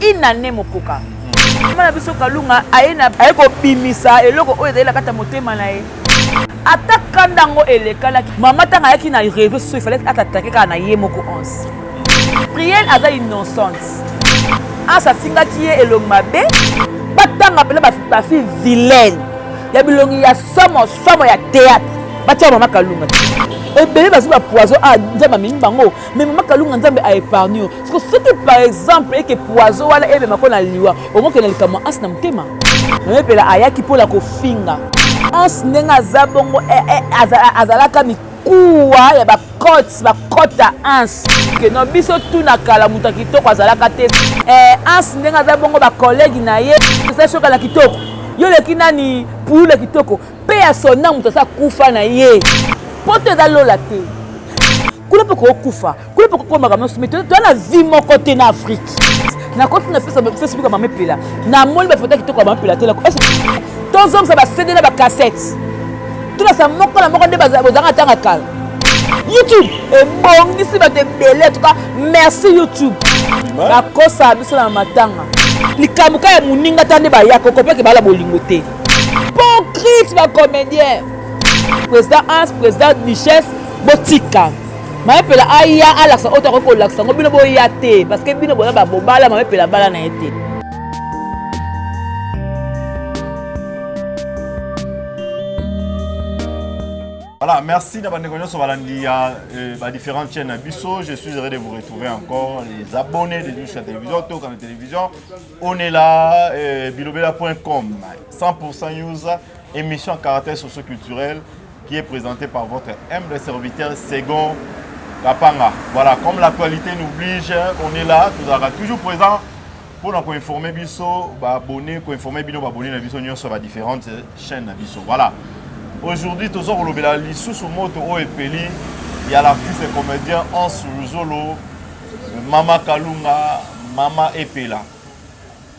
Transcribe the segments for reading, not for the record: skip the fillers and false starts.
une année mokoka mana biso kalunga ayena ayeko bimisa eloko oyo ezali kata motema na ye ataka ndango elekala mama tanga yaki na réseau social il fallait attaquer kana ye moko 11 prière aza innocence asa singaki ye elongi mabe batanga pele ba fille vilaine ya bilongi ya somo ya théâtre batia mama kalunga ebele bazo ba poison a nzamba mini bango mais mama kalunga nzambe a épargné parce que c'était par exemple et que poison wala ebe makona liwa au moins que na likama as na mtema mais pela ayaki pola ko finga ans nenga zabongo azalaka mikuwa ya ba kota ans que no biso tuna kala muta kitoko azalaka te ans nenga zabongo ba collègue na ye ça choka la kitoko yo le kinani pour le kitoko pe ya sona muta sa kufa na ye poto za lola te kula poko kufa kula poko ko makambo mais to na vie mon côté na Afrique na côté na Facebook mama pela na moni ba photo kitoko mama pela te la tous hommes ça va céder na ba cassette tout ça moko na moko nde bazanga tanga kala YouTube et bongisi ba te belé en tout cas merci YouTube ba kosa biso na matanga likamuka ya muninga tande ba yako ko peke bala bolingo te hypocrite ba comédien président Hans président Richesse botika ma pela aya alaxa auto ko laxa ngo bino boya te parce que bino bona ba bobala ma pela bala na été. Voilà, merci d'avoir négocié sur différentes chaînes Abisso. Je suis heureux de vous retrouver encore, les abonnés de la télévision, tout comme la télévision. On est là, bilobela.com, 100% news, émission caractère socio-culturel qui est présentée par votre humble serviteur Segon Kapanga. Voilà, comme l'actualité nous oblige, on est là, tout sera toujours présent pour nous informer Bisso, abonner, pour informer Bino, abonner Bisso sur les différentes chaînes Abisso. Voilà. Aujourd'hui, tous les gens qui sont moto Oepeli, il y a l'artiste et comédien Hans Luzolo, Mama Kalunga, Mama Epela.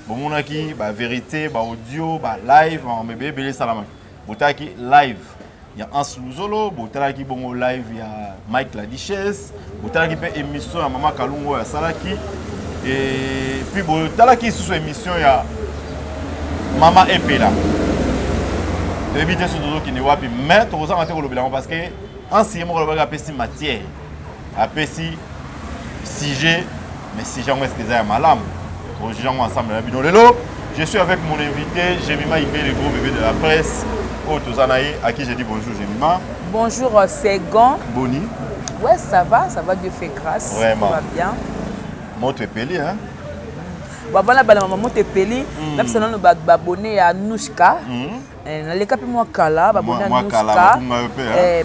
Bon, on a qui, vérité, audio, live, on met bébé salama. Botaki live, il y a Hans Luzolo, Botaki bon live, il y a Mike la Duchesse, Botaki peut émission à Mama Kalunga, Salaki, et puis Botaki sous émission il y a Mama Epela. Éviter ce dodo qui ne va plus mettre aux amateurs au bilan parce que en si moi le appelle matière appelle sujet mais si j'en est déjà malam aux gens ensemble la binolelo je suis avec mon invité Jemima Ibé le gros bébé de la presse au Tozanaï à qui j'ai dit bonjour Jemima. Bonjour Segon. Boni. Ouais ça va Dieu fait grâce. Vraiment. Ça va bien. Moi tu es peli hein. Voilà bala maman Tepeli là c'est non abonné à Nouchka na leka pe moi kala abonné à Nouchka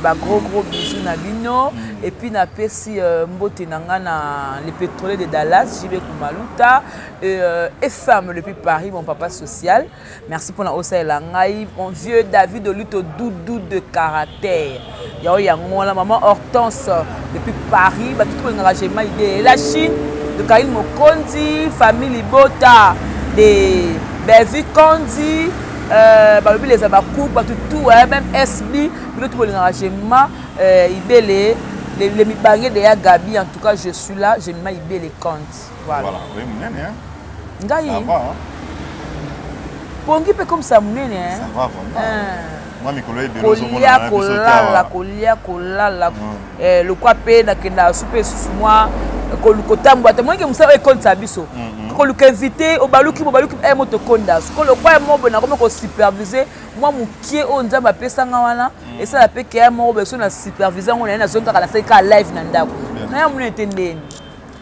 ba gros bisous na bino et puis na pesi mbote nanga na les pétroliers de Dallas Jibe Kumaluta et femme depuis Paris mon papa social merci pour la osa elangai mon vieux David Oluto doudou de caractère ya yango la maman Hortense depuis Paris ba tout engagement idée la Chine de Kaïl Mokondi, famille Libota, de Belvi Kondi, les Abakou, tout, même SB, tout l'engagement, les mibangés de Gabi, en tout cas, je suis là, je m'aille les comptes. Voilà. Oui, mon hein. Ça va, hein? Pongi peut comme ça, mon hein? Ça va, vraiment. Moi, mes collègues de Kolala, le quoi paye, na souper sous moi. Kolukotamba te moi que musa e compte sabiso koluka invité au baluki e moto konda ko le kwa mo bona ko superviser moi mukie o nzamba pesa nga wana et ça la pe ke mo beso na superviser ngona na zonta kana ka live na ndako na ya mune tendeni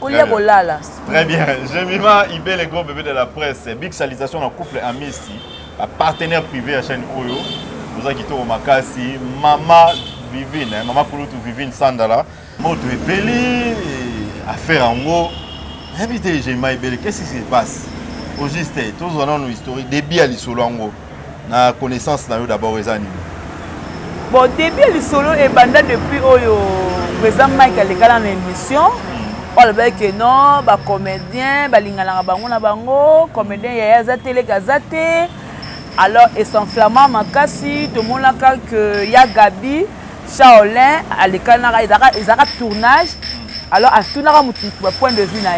kolia kolala. Très bien, Jemima Ibé le gros bébé de la presse, big salutation au couple Amici, à partenaire privé à chaîne Oyo. Vous avez quitté au Makasi, Mama Vivine, Mama Kulutu Vivine Sandala, moto Epeli affaire en gros, invité Jemima Ibé, qu'est-ce qui se passe? Au juste, tous on a nos historiques, début à l'isolo en gros, na connaissance na yo d'abord les animaux. Bon, début à l'isolo et banda depuis Oyo, président Mike a l'école en émission. On le que non, ba comédien, ba lingala bango na bango, comédien ya zatele kazate. Alors et son flamand makasi, tout le monde a que ya Gabi, Shaolin à l'école na ils a tournage. Alors à tout na point de vue na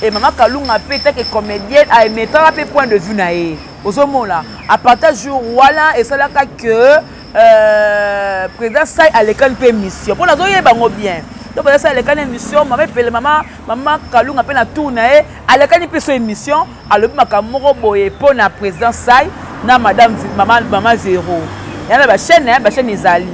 et maman Kalunga peut-être que comédienne a émettre un point de vue naé ozomona à partir du jour voilà et ça là que président ça à l'école pe mission pour la zoyer bango bien donc président ça à l'école émission maman Kalunga pe na tourner à l'école pe so émission à le makamoko boye pour na président ça na madame maman zéro yana ba chaîne ezali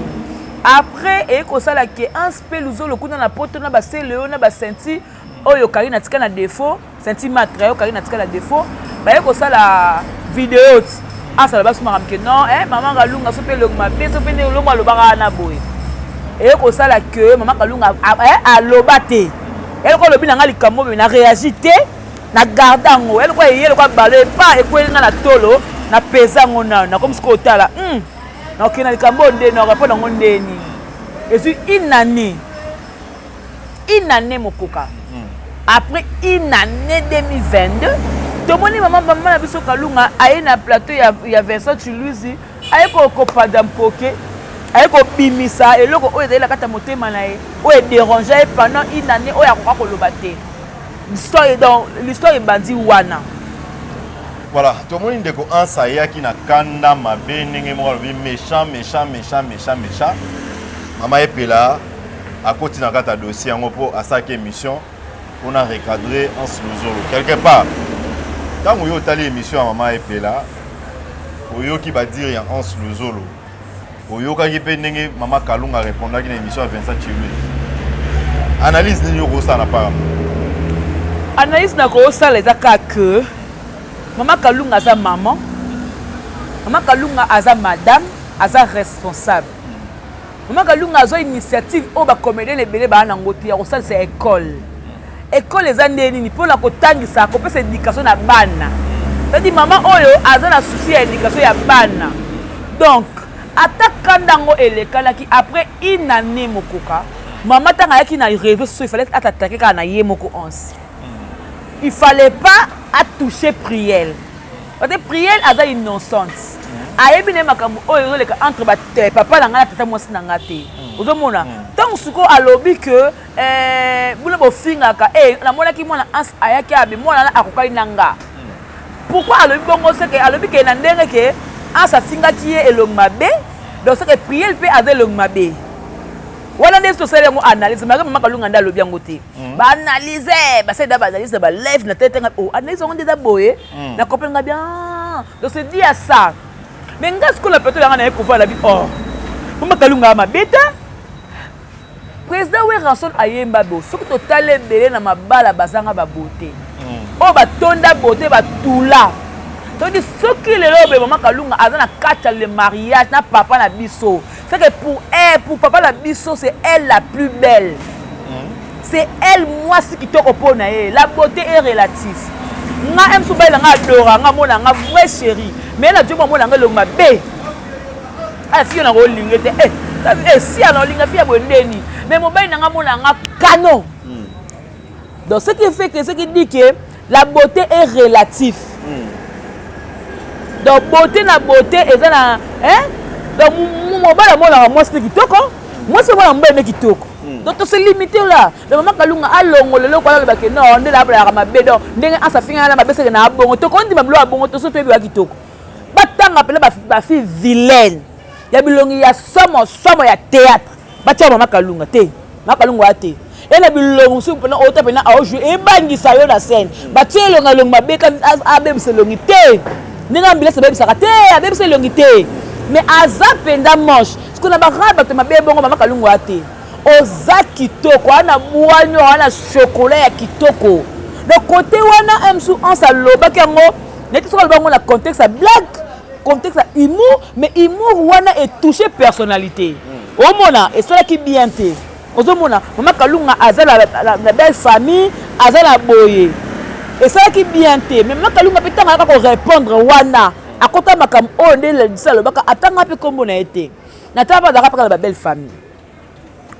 après et ko sala que un speluzo le coup dans la poto na ba seleo na ba senti oyo kari na tika na défaut centimètre oyo kari na tika na défaut ba ko sala vidéo ça va se marquer non maman Kalunga so pe le mabe so pe ne lo ma lo ba na boy et ko sala que maman Kalunga alobate elle ko lobi na ngali kamo na réagité na gardango elle ko yele ko balé pas et ko na tolo na pesango na comme ce ko tala donc il y a des cambodés qui répondent à mon déni. Et c'est une année mon coca. Après une année 2022, tout le monde maman a vu ce Kalunga a un plateau il y a Vincent Chuluzi, a un copain d'ampoké, a un bimisa et l'autre est la carte montée manaï, ou est dérangé pendant une année où il y a quoi qu'on le battait. L'histoire est bandit wana. Voilà, tout le monde dit qu'un saïa qui n'a kanda ma béningue méchant. Maman est là, à côté de notre dossier, pour à chaque émission, on a recadré en sous-zolo. Quelque part, quand vous avez l'émission à Maman est là, vous avez qui va dire en sous-zolo. Vous avez qui Maman Kalunga répondre à l'émission à Vincent Chilui. Analyse n'est pas ça pas. Analyse n'a pas ça les accords que Maman Kalunga aza maman, Maman Kalunga aza madame, aza responsable. Maman Kalunga aza initiative au ba comédien les belé ba na ngoti ya kosala c'est école. École les années ni pour la kotangisa ko pesa éducation na bana. C'est-à-dire maman oyo aza na souci ya éducation ya bana. Donc attaquandango elekala ki après une année mokoka, maman tanga yaki na rêve so il fallait attaquer kana yemoko 11. Il ne fallait pas à toucher Priel. Parce que Priel a une innocence. Aïe bien makambo entre papa et tata moi sinangate. Vous voyez tant suko a lobby que boule bo fingaka la mona ki mona ans ayaki abi mona na akokai nanga. Pourquoi a lobby bongo c'est que a lobby que na ndenge que ans afinga ki e long mabe donc c'est que Priel peut avoir long mabe. Voilà des choses que analyse mais maman Kalunga nda lobby ngote. Ba analyser ba c'est d'abord analyse ba live na tête oh analyse on déjà boye na comprendre bien donc c'est dit à ça mais ngas ko la peut la na ko fa la vie oh maman Kalunga ma beta président we ranson ayemba bo soki total belé na mabala bazanga ba beauté oh ba tonda beauté ba tula donc soki lelo be maman Kalunga azana kata le mariage na papa na biso c'est que pour elle pour papa la biso c'est elle la plus belle. C'est elle, moi, ce qui te repose. La beauté est relative. Je aime souvent adora, je vraie chérie. Mais elle a dit que je suis ma bé. Elle fille na rolingue. Si elle a rolingue, fille a bonne. Mais mon bain n'a pas canon. Donc ce qui fait que ce qui dit que la beauté est relative. Donc beauté na beauté et ça hein. Donc mon bain na moi c'est qui toko. Moi c'est moi mon qui toko. Donc c'est limité là. Le maman Kalunga a longo le loko la ke non on est là pour la mabe donc ndenge asa finga na mabe se na bongo to kondi mablo bongo to so to bi kitoko. Batanga pele ba fille vilaine. Ya bilongi ya somo ya théâtre. Batia maman Kalunga te. Maman Kalunga ate. Elle a bilongi su pena ota pena a jouer e bangisa yo na scène. Batia longa longa mabe kan abem se longi te. Ninga mbila se bebe saka te, abem se longi te. Mais azapenda manche. Ce qu'on a ba rabat mabe bongo maman Kalunga ate. Oza kitoko ana muanyo ana chocolat ya kitoko le côté wana emsu en saloba kango neti so bango na contexte à blague contexte à humour mais humour wana est touché personnalité o mona et cela qui bien té ozo mona maman Kalunga azala la belle famille azala boye et cela qui bien té mais maman Kalunga peut tanga ko répondre wana akota makam o ndele disalo baka atanga pe kombo na été na taba da rapaka la belle famille.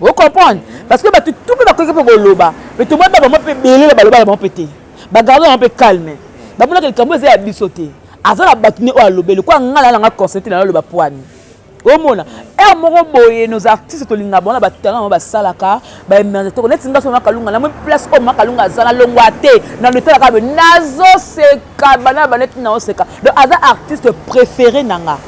Vous comprenez? Parce que tout le monde peut le loba. Mais tout le monde peut belé le baloba va péter. Ba garder un peu calme. Ba mona que le camo est à bisoter. Aza la batine o alobe le quoi ngala nga concentré dans le ba poani. omona er moko boye nos artistes tolinga bona batanga basalaka ba emerge to net nga so makalunga na même place o makalunga zana longwa te na le tala ka nazo seka bana banet na oseka donc aza artiste préféré nanga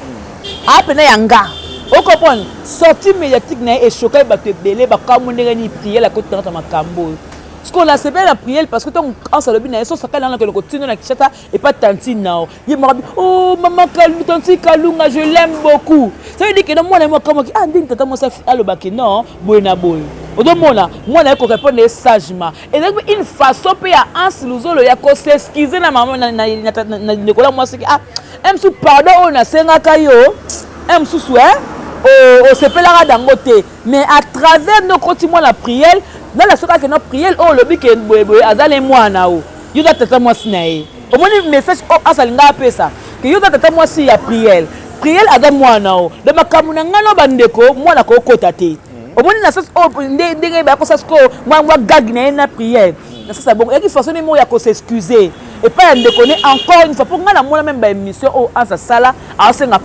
apena yanga o comprendre sortie médiatique na e choqué bato ebele bakamondenga ni prier la côté dans makambo. Ce qu'on a c'est bien la prière parce que ton en salobi na eso saka na que le continue na Kishata et pas tantine nao. Il m'a dit oh maman Kalunga tanti Kalunga je l'aime beaucoup. Ça veut dire que non moi comme ah ndine tata moi ça alobaki non boyna boy. Odomona moi na ko répondre sagement. Et donc une façon pe ya Ans Luzolo ya ko s'excuser na maman na Nicolas moi c'est que ah aime sous pardon on a senga kayo. Aime sous hein au se pelera dangote mais à travers nos continuons la prière dans la soka que notre prière oh le bike boy azale mwana o yuda tata moi sinae au moins message oh asalinga pesa que yuda tata moi si ya prière azale mwana o de makamuna ngano bandeko mwana ko kota te au moins na sas oh ndenge ba ko sas ko moi gag na prière na sas bon et qu'il faut sonner moi ya ko s'excuser et pas de connaître encore une fois pour ngana moi même ba émission oh asa sala a senga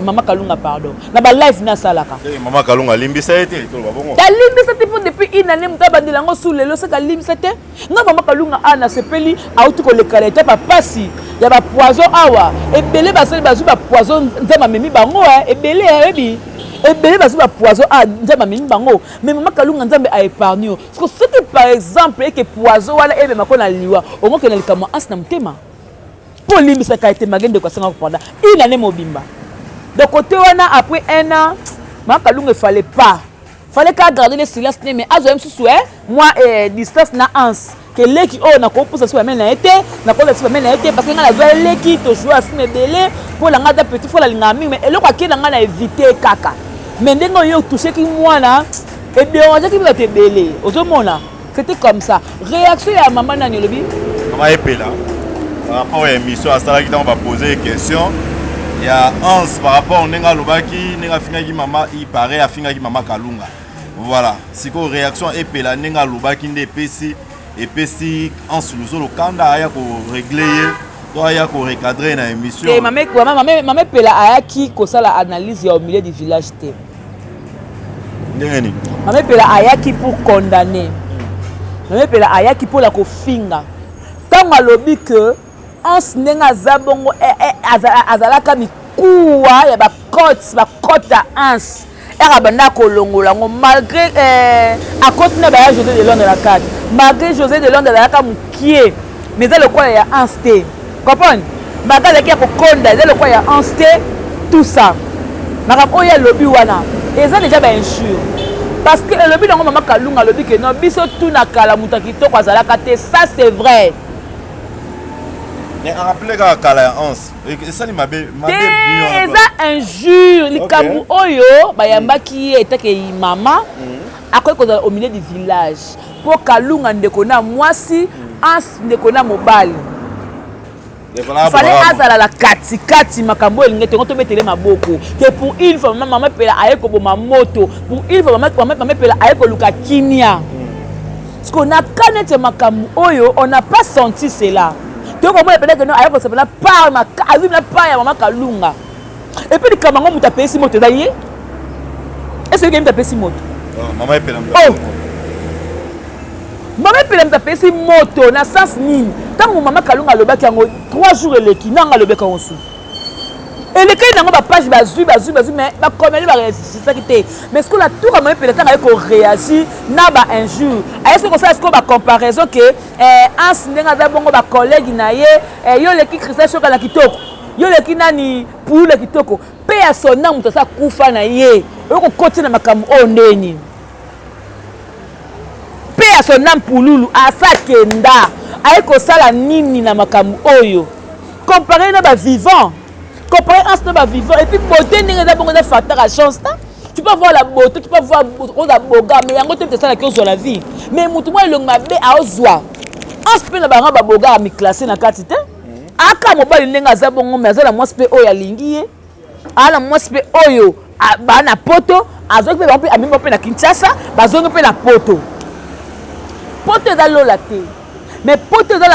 maman Kalunga pardon na ba live na salaka maman Kalunga limbisa été to ba bongo ta limbisa te pour depuis une année muta bandela ngo sous lelo saka limbisa te nga maman Kalunga ana sepeli auto ko le kalete pa pasi ya ba poison awa ebele ba sel ba zu ba poison nzama memi bango ebele ebi ebele ba zu ba poison nzama memi bango mais maman Kalunga nzambe a épargné parce que c'était par exemple que poison wala ebe makona liwa au moins que na likama as na mtema pour limbisa ka été magende ko sanga pendant une année mobimba de côté wana après un an maman Kalunga fallait qu'à garder le silence mais azo même sous moi distance na ans que leki oh na ko pousa sur mais na été na ko sur mais na été parce que na la leki to jouer à me belé pour la ngata petit faut la ngami mais eloko akena nga na éviter kaka mais ndengo yo toucher ki mwana et déranger ki va te belé ozomona c'était comme ça réaction ya maman na nyolobi maman epela par rapport à émission à ça qui on va poser des questions. Il y a Ans par rapport à Nenga Lobaki, Nenga Fingaki Mama, il paraît à Fingaki Mama Kalunga. Voilà, c'est quoi réaction et puis la Nenga Lobaki de PC et PC Ans Luzolo Kanda aya ko régler, toi aya ko recadrer na émission. Et maman pela aya qui ko ça la analyse au milieu du village té. Ndengeni. Maman pela aya qui pour condamner. Maman pela aya qui pour la ko finga. Tant à lobby que Ans nenga zabongo azalaka mikuwa ya ba côte à Ans era banda kolongola ngo malgré à côté na ba José de Londres la carte malgré José de Londres la ka mukie mais dans le coin ya Ans té comprendre bagala ki ko konda dans le coin ya Ans té tout ça makako ya lobby wana eza déjà ba injure parce que le lobby ngo maman Kalunga lobby que non biso tout na kala mutaki to azalaka té ça c'est vrai. Mais on rappelle que Kala Ans, et ça il m'a bien. C'est injure. Les Kamou Oyo, bayamba qui était que maman, à quoi au milieu du village. Pour Kalunga ndekona moi si Ans ndekona mobile. Il fallait azala la kati makambo elingete ngoto metele maboko. Que pour une fois maman pela ayeko boma moto, pour une fois maman pela ayeko luka kimia. Parce qu'on a connaître makambo Oyo, on n'a pas senti cela. Donc on peut que non ayako s'appelle par ma azim la par ya maman Kalunga et puis quand maman muta pesi moto d'ailleurs est-ce que muta pesi moto maman epela oh maman epela muta pesi moto na sens nini tant maman Kalunga lobaki yango 3 jours eleki nanga lobeka onsu eleki nango ba page bazui mais ba comment ba réagir ça qui était mais ce que la tour maman epela tanga ko réagir na ba injure est-ce que ça est-ce que ba comparaison que Ans ndenga za bongo ba collègue na ye yo leki Christian Shoka na kitoko yo leki nani pour le kitoko pe ya sona muto sa kufa na ye yo ko koti na makambo o ndeni pe ya sona mpululu asa kenda ay ko sala nini na makambo oyo comparé na ba vivant comparé Ans na ba vivant et puis beauté ndenga za bongo za facteur à chance ta. Tu peux voir la beauté, tu peux voir la boga, mais il y a un côté de ça la chose sur la vie. Mais mutu moi le mabe a ozwa. Ans pe na banga ba boga mi classé na katite. Aka mobali ndenga za bongo mais azala moi spe oyo alingi. Ala moi spe oyo ba na poto, azok pe ba pe amimbo pe na Kinshasa, bazongo pe na poto. Poto za lola te. Mais poto za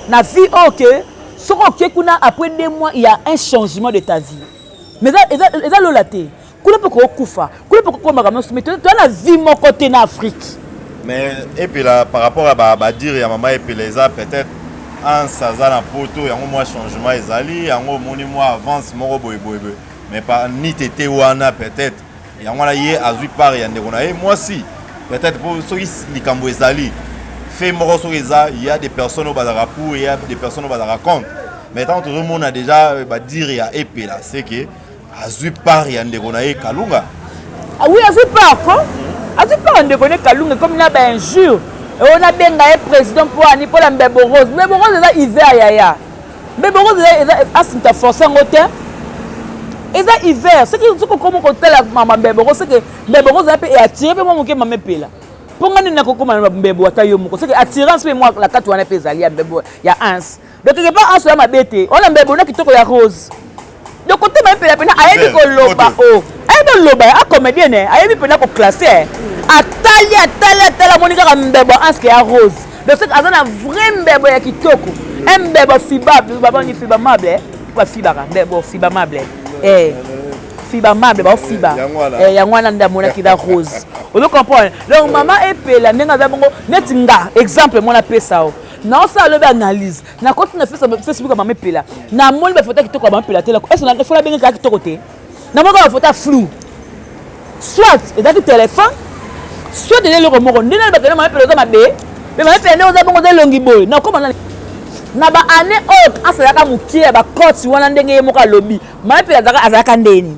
na vie OK. Soko OK kuna après 2 mois il y a un changement de ta vie. mais eza lola te kuna pe ko kufa kuna pe ko maka mais tu as la vie mon côté en Afrique mais et puis là par rapport à ba dire ya maman et puis les a peut-être en sazana poto yango moi changement ezali yango moni moi avance moko boy mais pas ni tété wana peut-être yango la yé azui par ya ndeko na ye moi si peut-être pour ceux qui likambo ezali fait moko so eza il y a des personnes au bazara pour il y a des personnes au bazara contre mais tant tout le monde a déjà ba dire ya épée là c'est que azui par ya ndeko na ye Kalunga ah oui azui par quoi azui par ndeko na Kalunga comme na ba injure et on a bien gagné président pour ani pour la Mbebo Rose eza hiver yaya Mbebo Rose eza asinta forcer ngote eza hiver ce que comme côté la maman Mbebo Rose c'est que Mbebo Rose a pe attirer pe moi moke mama pela ponga ni na kokoma Mbebo ata yo moko c'est que attirance pe moi la carte wana pe zali ya Mbebo ya ans donc quelque part ans ya mabete on a Mbebo na kitoko ya Rose de côté mama pela pena ayebi ko loba o ayebi loba a comédien ayebi pena ko classer atali monika ka Mbebo anske ya Rose donc c'est azana vrai Mbebo ya kitoko Mbebo fibable baba ni fibamable pas fibara Mbebo fibamable fibamable ba fiba yangwana ndamona kida Rose vous comprenez donc maman epela ndenga za bongo netinga exemple mona pesa o na ça le analyse na continue Facebook maman epela na moni ba photo kitoko maman epela tela est-ce na faut la benga ka kitoko te na moko ba photo flou soit ezaki téléphone soit de le moko ndina ba tena maman epela za mabe mais maman epela ndenga za bongo de longi boy na comment na ba année autre asalaka mukie ba coach wana ndenge ye moko alobi maman epela zaka azaka ndeni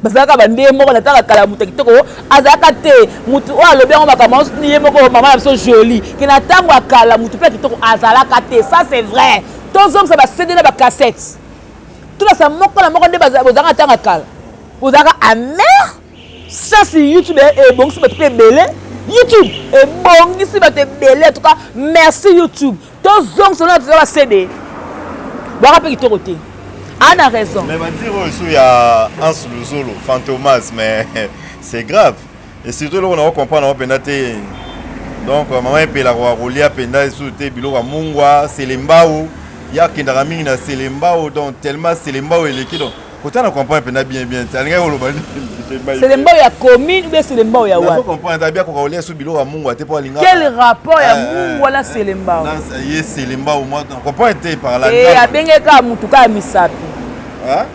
bazaka bande moko na taka kala mutu kitoko azaka te mutu o alobi ngo makama ni ye moko maman so jolie ki na tango akala mutu pe kitoko azalaka te ça c'est vrai tous hommes ça va céder na ba cassette tout ça moko na moko nde bazaka tanga kala bazaka amer ça c'est YouTube et bon si bato belé YouTube et bon si bato belé en tout cas merci YouTube tous hommes ça va céder ba pe kitoko te. Anna a raison. Mais va dire aussi il y a un solo Fantomas mais c'est grave et surtout là on va comprendre on penate donc maman peut la rouler à penda sous te bilo ka mungwa selembao ya kindara mingi na selembao donc tellement selembao et l'équipe donc quand on comprend penda bien t'alnga oloba selembao ya commune ou bien selembao ya wa on comprend ta bien ko rouler sous bilo ka mungwa te pour linga quel rapport ya mungwa la selembao non ça y est selembao moi on comprend été par là et abengeka mutuka misapi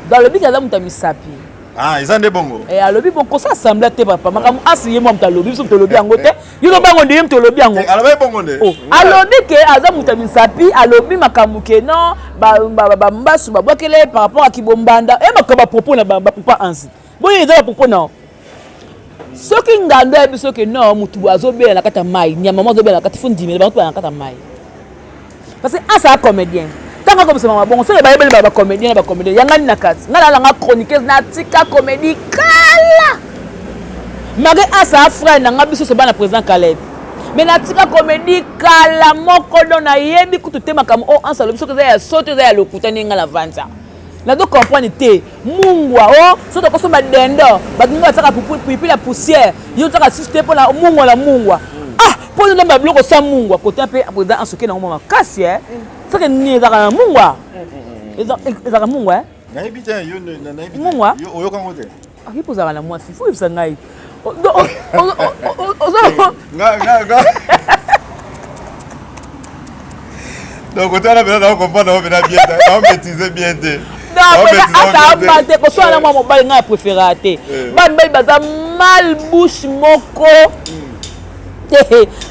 dans le but il y a muta misapi ah ils ont des bons et à lobi bon ça semble te papa makamu asiye mo muta lobi so to lobi ango te yino bango ndie muta lobi ango alors ba bongo nde a lobi ke aza muta misapi a lobi makamu ke non ba mbasu ba bokele par rapport à kibombanda e makaba propos na ba papa ansi boye eza propos non soki ngando e biso ke non mutu azobela na kata mai nyama mo azobela na kata fundi ba na kata mai parce que asa comédien tant comme c'est maman bon c'est ba comédien yanga ni nakati ngala nga chroniqueuse na tika comédie kala mage asa frère na nga biso se bana président Caleb mais na tika comédie kala moko dona yebi kutu te makamu o ansa lo biso ke ya sote za ya lokuta ni ngala vanza na do comprendre te mungwa o soto ko so ba dendo ba mungwa tsaka pupi la poussière yo tsaka système pour la mungwa la mungwa ah pour le ba bloko sa mungwa côté pe président ansoke na ngoma kasi c'est que ni ezaka mungwa ezaka mungwa na ebite yo na ebite mungwa yo oyo kango te akipozaka na mwasi fo ibisa ngai nga donc on a besoin de comprendre on va bien on maîtriser bien te non mais asa abate ko so na mwa mobali nga préféré te ban bali baza mal bouche moko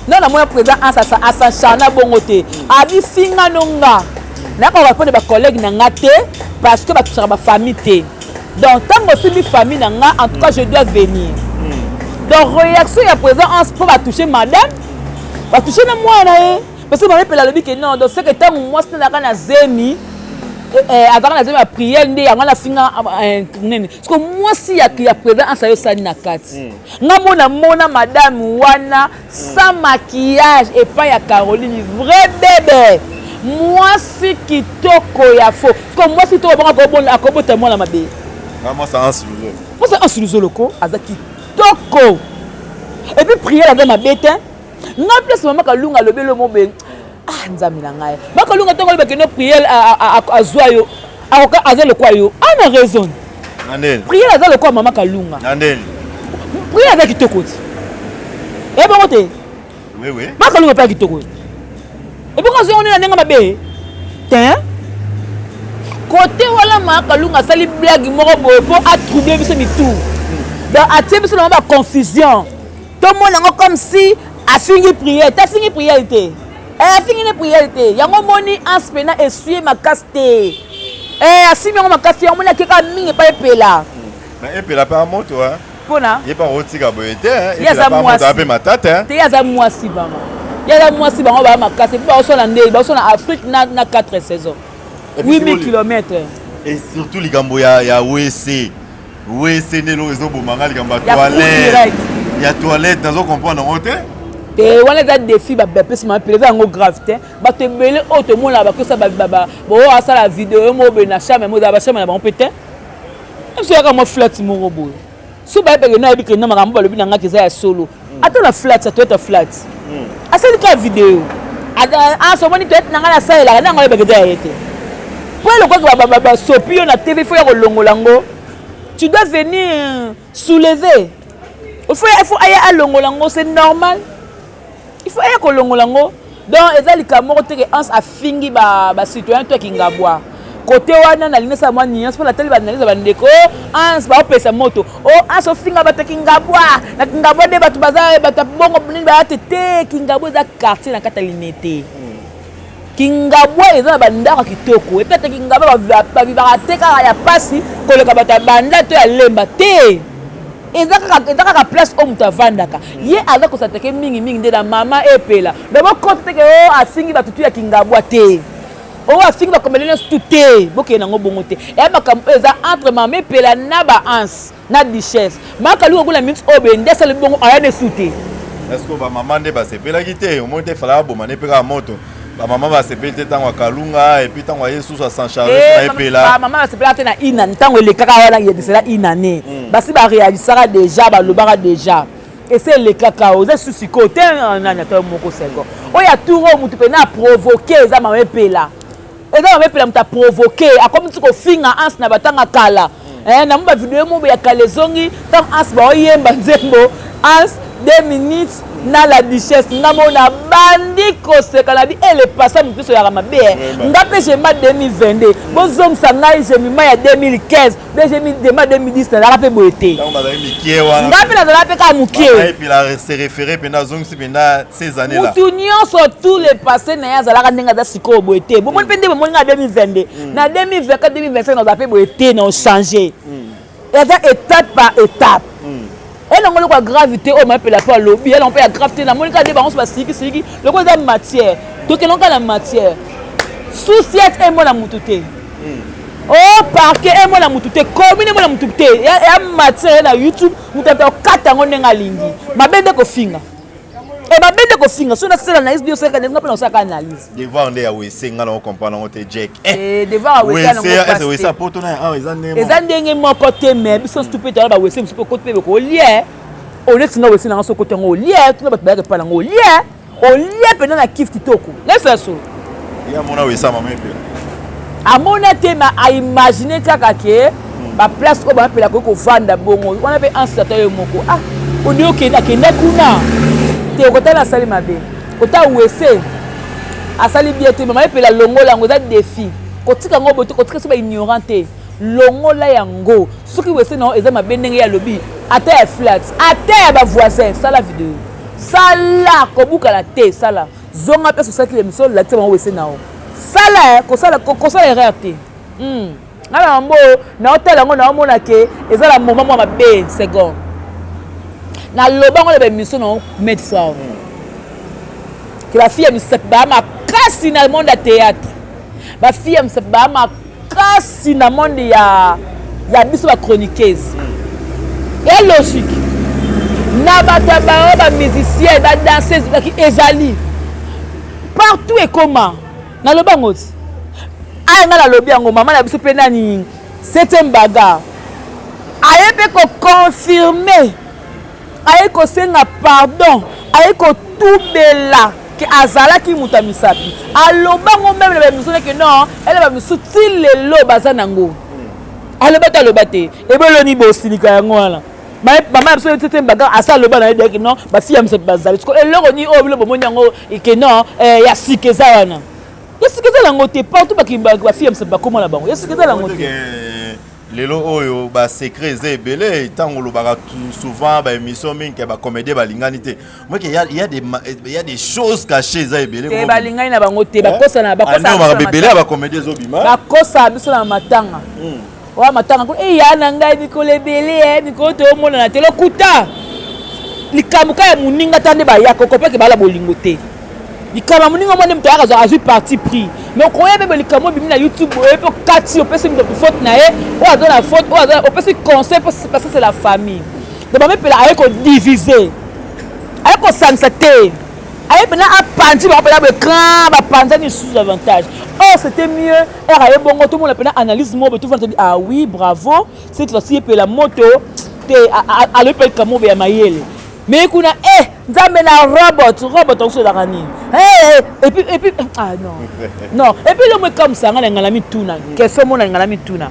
non na moi président asa chana bongo te abi singa nonga na ko répondre ba collègue na ngate parce que ba toucher ba famille te donc tant que si famille na nga en tout cas je dois venir donc réaction ya président on peut ba toucher madame ba toucher na moi na parce que ba pela le bi que non donc c'est que tant moi c'est na kana zemi azaka na zemi a prière nde yango na singa nene parce que moi si ya président asa yo sani na kati nga mona madame wana sans maquillage et pas ya Caroline vrai bébé moi si kitoko ya faux parce que moi si to bonga akobota moi la mabe moi ça ansiluzo moi c'est ansiluzo loko azaki kitoko et puis prière avec ma bête nga place maman Kalunga lobelo mo be ah nzambi na ngai makalunga tongo le bakeno prière a zoyo aza le kwa yo ana raison prière aza le quoi Maman Kalunga. Prière aza kitoko. Eh bon côté. Oui. Maman Kalunga pas kitoko. Et pourquoi on est na ndenga mabe? Tiens. Côté wala Maman Kalunga sali blague moko boye pour troubler biso mitou. Donc atie biso na ba confusion. Tout le monde comme si a fini prière, t'as fini prière été. A fini prière été. Yango moni anspena essuyer ma caste. Asimi yango makasi yango moni akeka mingi pa epela. Na epela pa moto hein. Pona? Ye pa rotika boyete hein. Epela pa moto ape matata hein. Te yaza mwasi bango. Yaza mwasi bango ba makasi pa oso na ndeli, ba oso na Afrique na 4 saisons. 8000 km. Et surtout likambo ya WC. WC nelo ezo bomanga likambo toilette. Ya toilette nazo comprendre ngote. Et on a des défis bah plus ma plaisir en gravité bah te belé auto monde là bah que ça bah bon ça la vidéo mo be na chambre mo da ba chambre na ba pété même si ya comme flat mo robot so ba be na bi que na makambo lobi na ngaki za ya solo attends la flat ça doit être flat asa ni ka vidéo a so moni tete na ngala sa la na ngala be que za été pour le quoi ba sopio na TV faut ya kolongolango tu dois venir soulever il faut aller à longolango c'est normal. Il faut aller kolongolango donc ezali kamoko teke ans a fingi ba citoyen to kingabwa côté wana na linesa mwa niance pour la télé banaliza bandeko ans ba pesa moto ans o finga ba kingabwa na kingabwa de batu baza batu bongo nini ba tete kingabwa za quartier na katalinete kingabwa eza bandaka kitoko et peut-être kingabwa ba vivara teka ya pasi koleka bata banda to ya lemba te. ezaka place o muta vandaka ye aza ko sateke mingi nde na mama epela mais côté que asingi batutu ya kingabwa te asingi ba komelena tout boke nango bongo te e makambo eza entre mama epela na ba ans na duchesse makalu ko la minute obende ça le bongo aya de souté est-ce que ba maman nde ba sepela kite au monte fala bo mané peka moto ba maman ba sepela te tango Kalunga et puis tango Yesu so sans charger na epela ba maman ba sepela te na ina tango le kaka wana ye de cela inane basi ba réalisera déjà ba lobara déjà et c'est le cacao c'est souci côté nanya to moko sego oya touro mutu pe na provoquer za maman epela eza maman epela muta provoquer akomi tuko finga ans na batanga kala na mba vidéo mo ya kalezongi tant ans ba oyemba nzembo ans 2 minutes na la duchesse ngamona bandi koseka la bi ele passa mutu so ya mabe ngape jema 2022 bozong sangai jema ya 2015 jema dema 2010 na la pe boete donc bazali mikie wana ngape na la pe ka mukie et puis la se référer pena zong si pena ces années là mutu nyonso tous les passés na ya zalaka ndenga za siko boete bo moni pende bo moni na 2022 na 2024 2025 na za pe boete na changer et étape par étape. Elle a la gravité au même la fois lobby elle on peut la gravité la monica débat on se passe siki le quoi de matière donc elle a la matière souciette et moi la mutute parquet et moi la mutute commune moi la mutute et matière na YouTube mutata 4 ngo nenga lingi mabende ko finga et mabende ko finga so na sala na SBO ça kana ngapela ça analyse devoir ndé ya wese ngala on comprendre on te jack et devoir wese na wese wese poto na ezandenge moko te mais biso stupide ba wese mso côté pe ko lié on est na wese na so côté ngo lié tu na ba ba pa ngo lié pendant na kiff kitoko les faire so ya mona wese mama pe amona te ma a imaginer kaka ke ba place ko ba pela ko vanda bongo on a pe un certain moko on dit OK na kenda kuna te ko tala sali mabe ko ta wese asali bien te mama pe la longo lango za défi ko tika ngo boto ko tika so ba ignorante longo la yango soki wese na eza mabe ndenge ya lobi ata ya flat ata ya ba voisin sala vidéo sala ko buka la te sala zonga pe so saki l'émission la te wese na o sala ko sala erreur te ngala mbo na hotel ngo na mona ke eza la moment moi mabe second na loba ngo le mission na mettre ça que la fille me sepba ma casse dans le monde de théâtre ma fille me sepba ma casse dans le monde ya biso ba chroniqueuse et logique na bataba ba musicien ba danseuse qui ezali partout et comment na loba ngoti anga la lobi yango mama na biso pe nani septième bagarre aye pe ko confirmer aye ko senga pardon aye ko tubela que azala ki muta misapi aloba ngo même le biso que non elle va misu ti lelo bazanango alobata alobate ebeloni bosilika yango wana maman biso tete baga asa loba na yedeki non ba fille am se bazali parce que eloko ni obilo bomoni yango ke non ya sikeza wana ya sikeza lango te partout ba kimba ba fille am se bakoma la bango ya sikeza lango te lelo oyo ba secret zebele tango lobaka souvent ba émission mingi ba comédie ba lingani te moi que il y a des choses cachées zebele te ba lingani na bango te ba kosa na ba kosa ba bebele ba comédie zobima ba kosa biso na matanga wa matanga ko ya na ngai nikolebele nikoto mona na telo kuta likamuka ya muninga tande ba ya koko pe ke bala bolingo te likama muninga mwana mto akazo azui parti pris mais ko yebe be likamo bimi na YouTube e pe kati o pesi mto faute na ye o azo na faute o azo o pesi conseil parce que c'est la famille de ba me pela aye ko diviser aye ko sansate aye pena apandi ba pela be grand ba panza ni sous avantage. Oh, c'était mieux. Et bon, tout le monde a fait analyse, tout le monde dit ah oui, bravo. Cette fois-ci, il la moto, à l'épée comme on veut mailler. Mais qu'on a nous amène un robot on se la rani. Et puis ah non. Non, et puis le mec comme ça, on a ngala mi tuna. Qu'est-ce qu'on a ngala mi tuna?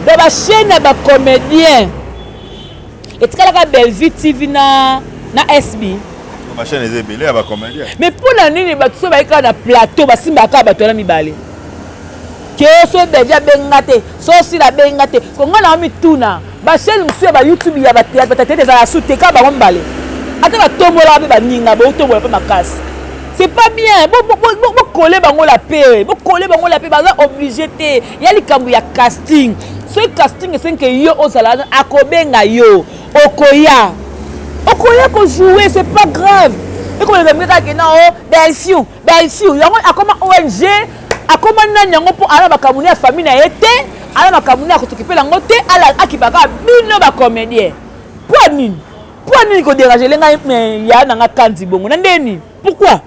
Dans la chaîne ba comédien. Et tu as la belle vie TV na SB. Ma chaîne est belle, ba comédien. Mais pour la nini ba tso ba ika na plateau ba simba ka ba tola mibale. Que so déjà bengate, so si la bengate. Ko ngana mi tuna. Ba chaîne musu ba YouTube ya ba tete des ala soute ka ba mbale. Ata ba tombola ba ninga ba tombola pa makasi. C'est pas bien. Bo coller bango la paix. Bo coller bango la paix ba obligé te. Ya likambu ya casting. Ce casting c'est que yo ozala akobenga yo. Okoya. Okoya ko jouer, c'est pas grave. Et comme les amis qui non, Belfiou, yango akoma ONG, akoma nanyango pour ala bakamuni ya famille na été, ala bakamuni ya kotokipe lango te, ala akibaka bino ba comédien. Pourquoi ko déranger lenga ya nanga kandi bongo na ndeni? Pourquoi?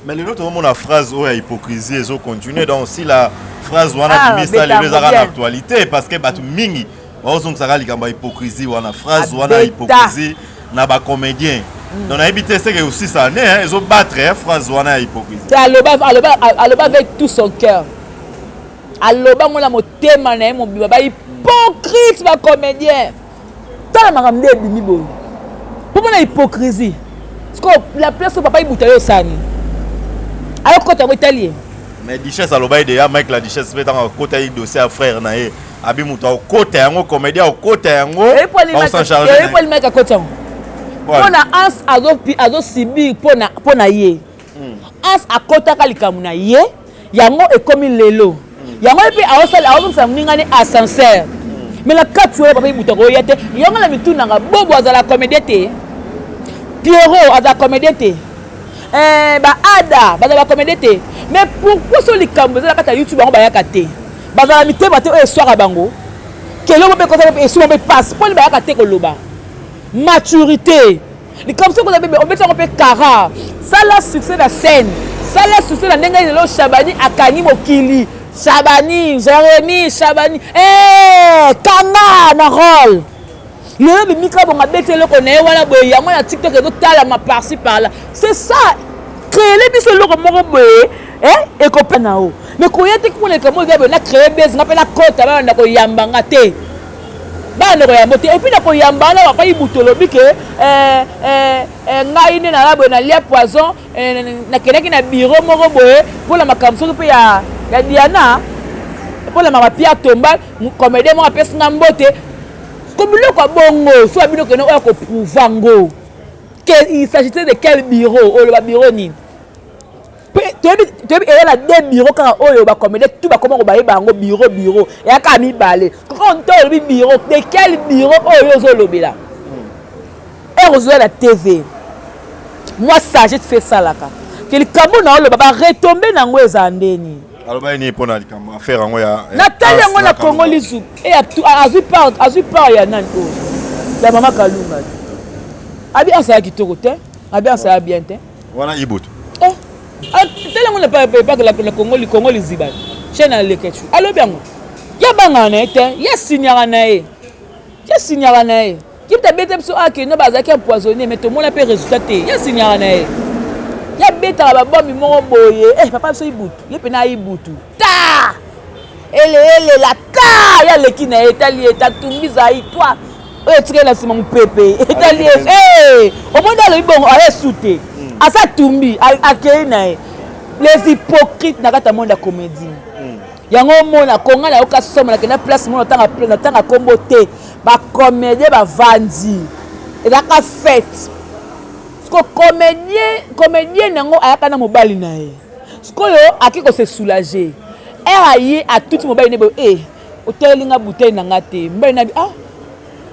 Mais le autre moment la phrase oh hypocrisie ils ont continué donc si la phrase wana mis ça les ara l'actualité parce que batu mingi ozong saka likamba hypocrisie wana phrase wana hypocrisie na ba comédien donc on a évité c'est que aussi ça né ils ont battre phrase wana hypocrisie aloba avec tout son cœur aloba mona motema na mo baba hypocrite ba comédien tala makamde bimi bo pour mona hypocrisie parce que la place où papa ibutayo sani alors quand tu italien mais Duchesse aloba de ya Mike la Duchesse peut en côté dossier à frère na ye abi muto au côté yango comédien au côté yango on s'en charge et pour le mec à côté pona ans azo sibi pona ye ans à côté kalikamu na ye yango e comme lelo yango et puis azo sa mningani ascenseur mais la quatre fois papa ibutako yete yango la mituna nga bobo azala comédien te Pierrot azala comédien te ba ada bazala comédien te mais pourquoi so likambo za kata YouTube bango bayaka te bazala mitema te o soir bango kelo mo be ko ça e so mo passe pour bayaka te ko loba maturité likambo so ko za be o betsa ko pe kara ça la succès la scène ça la succès la ndenga le Shabani akani mokili Shabani Jérémy Shabani kanga na rôle le bi mika bonga betele ko ne wala boye yango na TikTok e do tala ma par-ci par là c'est ça créer les biso loko moko boye et ko penao mais ko yete ko le kamo gabe na créer base na pela kota ba na ko yambanga te ba na ko yambote et puis na ko yambana ba pa ibutolo bi ke ngai ne na labo na lia poison na keleki na bureau moko boye pour la makamso pe ya Diana pour la mama Pia Tomba comédien mo apesi ngambote comme le ko bongo so abino ke no ko prouvango il s'agissait de quel bureau ou le bureau ni tu es là deux bureaux quand on va commander tout va comment on va aller bureau et à Camille balé quand on le bureau de quel bureau oh yo lobby là et rejoindre la TV moi ça j'ai fait ça là que le Cameroun na le baba retomber na ngwe zandeni alors ba ni pona likambo affaire ngo ya Nathalie ngo na Congo lizu et azu part ya nan ko la maman Kalunga abi asa kitoko te abi asa bien te wana ibutu tellement on n'a pas que le Congo les ziba chaîne à l'équation allo bien ya banga na te ya signara na e qui t'a bête so a que no bazaki empoisonné mais tout le monde a pas résultat te ya signara na e ya bête la bombe mo boye papa so ibutu ye pena ibutu ta ele la ta ya leki na etali etatumbi zai toi oyo tike na sima mopepe etali omonde alobi bongo ayesute asa tumbi akei na ye les hypocrites na kati ya monde ya comédie yango omona konga na yoka soma nakenda place mona natanga kombo te bacomédien bavandi ezaka fete siko comédien nango ayaka na mobali na ye sikoyo aki kose soulager aye atuti mobali ne boye otelinga bouteille na nga te mobali na bi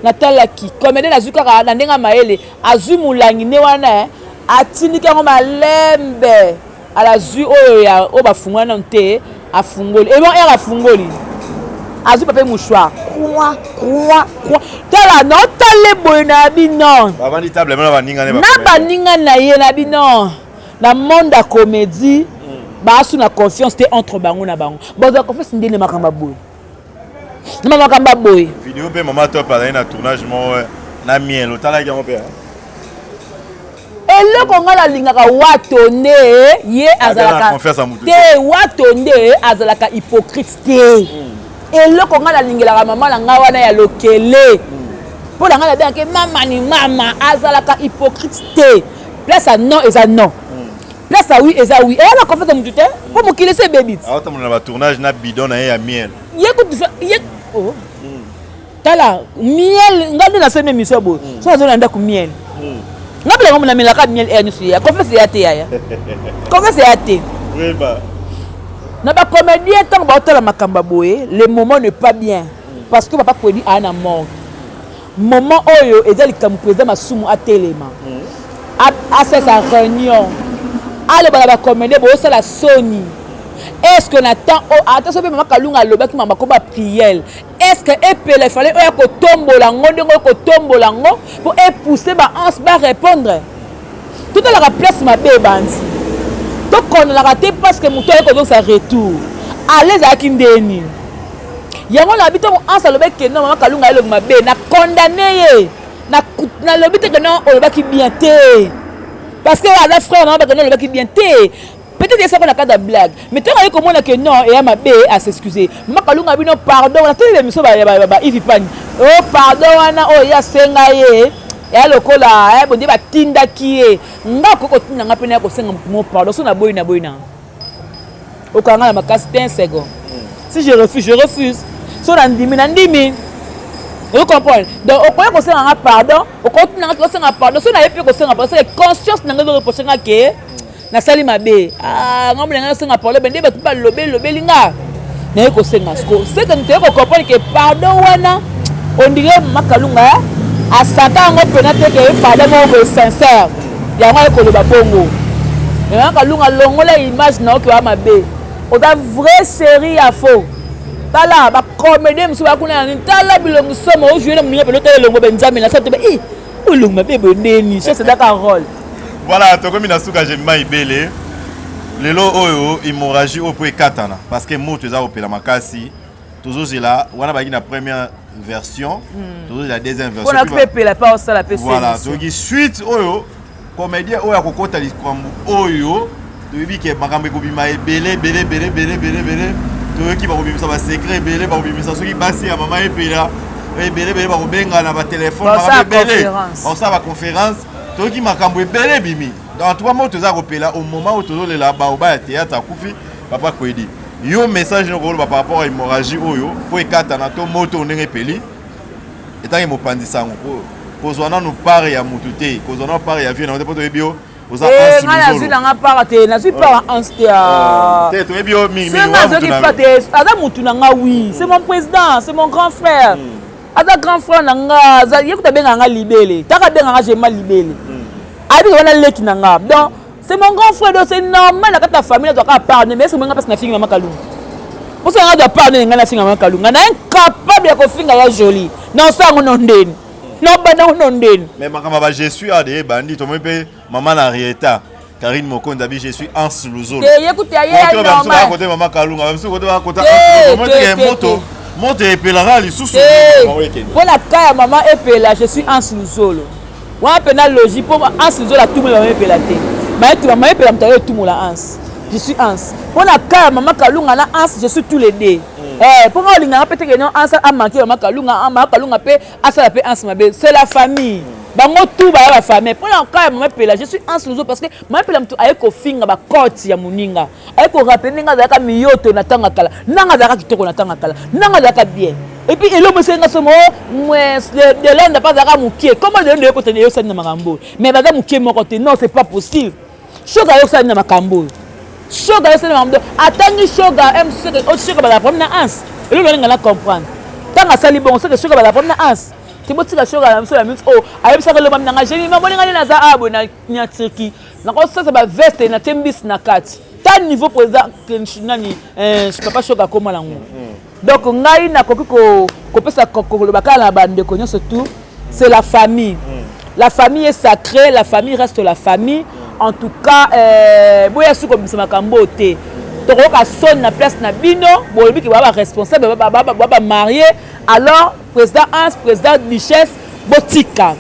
natalaki comédien azwi kaka na ndenge mayele azwi mulangi ne wana atindiki yango malembe alazwi oyo bafungwana te afungoli ebon ere afungoli azwi pape mouchoir tala notale boye na bino na baninga na ye na bino na monde ya comédie basu na confiance te entre bango na bango boza confiance ndene makamba boye na makamba boye vidéo pe mama top ala na tournage mo na miel otala ki pe eloko nga nalingaka watonde ye azalaka te watonde azalaka hypocrite te eloko nga nalingelaka mama na nga wana ya lokele mpo na nga nabengake mama ni mama azalaka hypocrite te place ya non eza non place ya oui eza oui eyana confiance ya mutu te mpo mokili ese ebebiti aotamona na batournage na bidon na ye ya miel ye tala miel nga nde naseme émission boye so nazona ndako miel nga bila ngomona melaka miel air nyusu ya confiance ya te yaya confiance ya te na ba comédien tant baotala makamba boye le moment n'est pas bien parce que papa produit ana mort moment oyo eza likambo président masumu atelema a fait sa réunion ale bala ba comédien bo sala soni est-ce que Nathan attention pe mama kalunga lobaki mama ko ba prière est-ce que epele il fallait oya ko tombola ngonde ko tombola ngo pour pousser ba ans ba répondre tout à la place ma bé bandi to kono la raté parce que muto ko donc sa retour allez à kindeni yango la bito ans lobaki non mama kalunga eloko ma bé na condamné ye na lobite que non olobaki bien té parce que la frère non ba que non olobaki bien té. Peut-être que c'est pas de blague, mais tu as comment que non et à ma bé à s'excuser. Ma kalunga bino pardon, la télé émission il vit pas. Oh pardon wana oh ya senga ye. Ya lokola bon ba tinda ki e. Nga ko tinda nga pena ko senga mo pardon so na boyina. Au kanga ma casse 15 secondes. Si je refuse. So ndimi. Vous comprenez? Donc au point ko senga pardon, au continent ko senga pardon, so na yepi ko senga pardon, c'est conscience na nga reprocher nga ke na sali mabe ngombe nga senga parler bende ba tuba lobe linga na ko senga sko c'est que tu ko comprendre que pardon wana on dirait makalunga asaka ngo penate que pardon mo sincère ya ngo ko loba bongo na makalunga longola image na ko mabe o da vrai série à faux tala ba comédie mso ba kuna ni tala bilongo somo o jouer na mninga pelote longo benzami na sato be o longo mabe bondeni c'est d'accord rôle. Voilà, tu as souka j'aime ibele. Lelo oyo hémorragie au point katana parce que moi tu as opé la makasi. Toujours c'est là, on a pas la première version, toujours la deuxième version. On a pépé la pas ça la PC. Voilà, donc suite oyo comédien oyo akokota likambo oyo, tu dis que makambe ko bima belé. Tu qui va bimisa ba secret belé, ba bimisa soki basi ya mama epela. Belé ba benga na ba téléphone, ba belé. On ça va conférence. Toki makambo ebele bimi dans trois mots tu as repéré au moment où tu es là bas au bas théâtre à Koufi papa Kwedi yo message no par rapport à hémorragie oyo pour ekata na to moto ndenge peli etangi mopandisa ngo kozwana no pare ya mututé kozwana pare ya vie na poto ebio oza ansi nga nazwi nanga para te nazwi para ansi te to ebio mingi aza mutu nanga oui c'est mon président c'est mon grand frère aza grand frère nanga aza yekuta benga nga libele taka benga nga jema libele abi wana leki nanga donc c'est mon grand frère donc c'est normal na kata famille doit pas pardonner mais c'est moi parce na finga mama kalunga pour ça nga doit pardonner nga na finga mama kalunga na incapable ya ko finga ya joli non sango non ndeni non bana non ndeni mais makama ba je suis ade bandi to mo pe mama na rieta Karine Mokonda bi je suis Hans Luzolo écoute ya normal côté mama kalunga même côté ba côté moto monte epelanga lisusu mpona kaya mama epela je suis Hans Luzolo wana mpena logique mpo Hans Luzolo atumula mama epela te mayetu mama epela moto ayo etumula Hans je suis Hans mpona kaya mama kalunga na Hans je suis tous les deux Pour moi, il y a peut-être que non, a manqué, Kalunga pe, asala pe mabe. C'est la famille. Bango tout ba la famille. Pour l'encore, moi pela, je suis en sous parce que moi pela mtu ayeko finga ba koti ya muninga. Ayeko rappeler nga zaka miyoto na tanga kala. Nanga zaka kitoko na tanga kala. Nanga zaka bien. Et puis elo monsieur nga somo, moi de l'homme n'a pas zaka mukie. Comment de l'homme côté yo sana makambo. Mais baga mukie mon côté non, c'est pas possible. Shoga yo sana makambo. Shoga yo sana makambo. Atangi shoga aime ce que autre shoga ba la première ans. Elo lo nga na comprendre. Tanga sali bon, ce que shoga ba la première ans. Tibotika shoga la mso oh ayebi saka lo bamnanga jeni mabolinga ni naza abo na nyatiki nako sasa ba veste na tembis na kati ta niveau président nani papa shoga koma lango donc ngai na koki ko pesa ko lo bakala bande ko nyonso tout c'est la famille. La famille est sacrée, la famille reste la famille. En tout cas boya su ko bisama kambote donc on a son na place na bino bolobi ki baba responsable baba marié alors président Hans président Richesse botika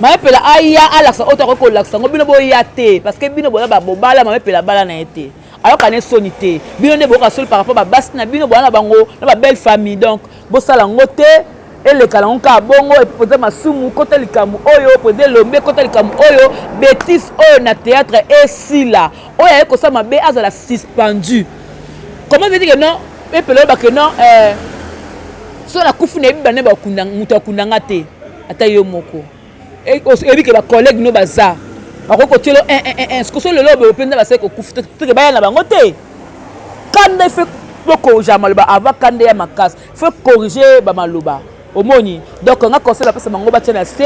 ma pela aya alaxa otako ko laxa ngo bino boya te parce que bino bola ba bobala ma pela bala na été alors kané sonité bino ne boka sol par rapport ba basi na bino bola na bango na ba belle famille donc bosala ngote et le kalonka bongo et poser masumu côté likamu oyo poser lombe côté likamu oyo bêtise oyo na théâtre et si là oyo ko ça mabe azala suspendu. Comment veut dire que non et pelo ba que non so na kufu na bibane ba kundanga muto akundanga te ata yo moko et ebi ke ba collègue no baza bakoko tielo ce que so le lobe openda ba se ko kufu te ba na bango te kande fait boko jamaloba avant kande ya makas faut corriger ba maloba omoni donc on a conseillé la personne bango ba tena se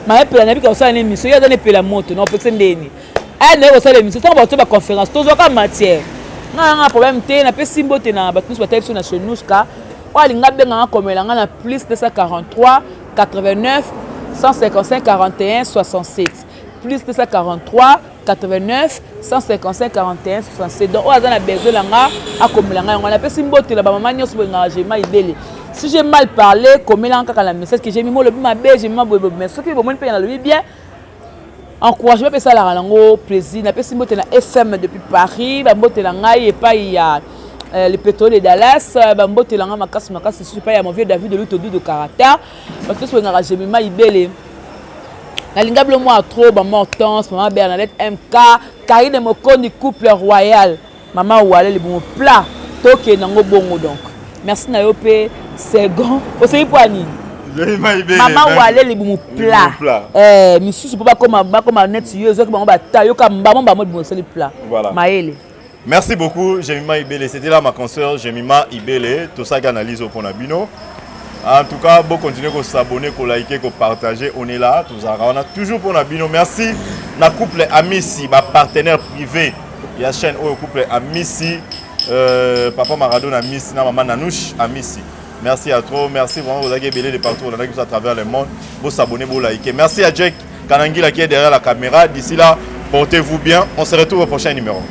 ma epela na bika osala ni mission ya dane pela moto na opetse ndeni na osala mission to ba to ba conférence to zo ka matière na problème te na pe simbo te na ba tous ba type na chenuska oalinga benga komela nga na plus 243 89 155 41 67 plus 243 89 155 41 67 donc oaza na besoin langa akomela nga nga na pe simbo te la ba maman nyos benga jema ibele. Si j'ai mal parlé, comme il y a encore la message que j'ai mis, le ma belle, j'ai mis mais ce qui est bon, le bien. Encouragement, ça la rango plaisir. Na pesi mbote na FM depuis Paris, ba mbote la ngai et pas il y a le pétrole de Dallas, ba mbote la nga makasi je sais pas il y a mon vieux David de l'auto de caractère. Parce que ce nga j'ai mis ma ibele. Na lingable moi trop ba Mortance, maman Bernadette MK, Karine Mokondi couple royal. Maman Ouale le bon plat. Toke nango bongo donc. Merci na yope second. Osei poani. Maman Ouale le bon plat. Monsieur c'est pas comme net yo zo ko ba ta yo ka mbamo ba mo bon seli plat. Voilà. Maëlle. Merci beaucoup Jemima Ibele, c'était là ma consoeur Jemima Ibele, tout ça qu'analyse au Ponabino. En tout cas, bon continuer à s'abonner, à liker, à partager, on est là, tout ça. On a toujours Ponabino. Merci na couple Amissi, ma partenaire privé. Il y a chaîne au couple Amissi, papa Maradona Amissi, maman Nanouche Amissi. Merci à toi, merci vraiment vous avez belé de partout, on a vu à travers le monde. Vous s'abonner, vous liker. Merci à Jack Kanangila qui est derrière la caméra. D'ici là, portez-vous bien. On se retrouve au prochain numéro.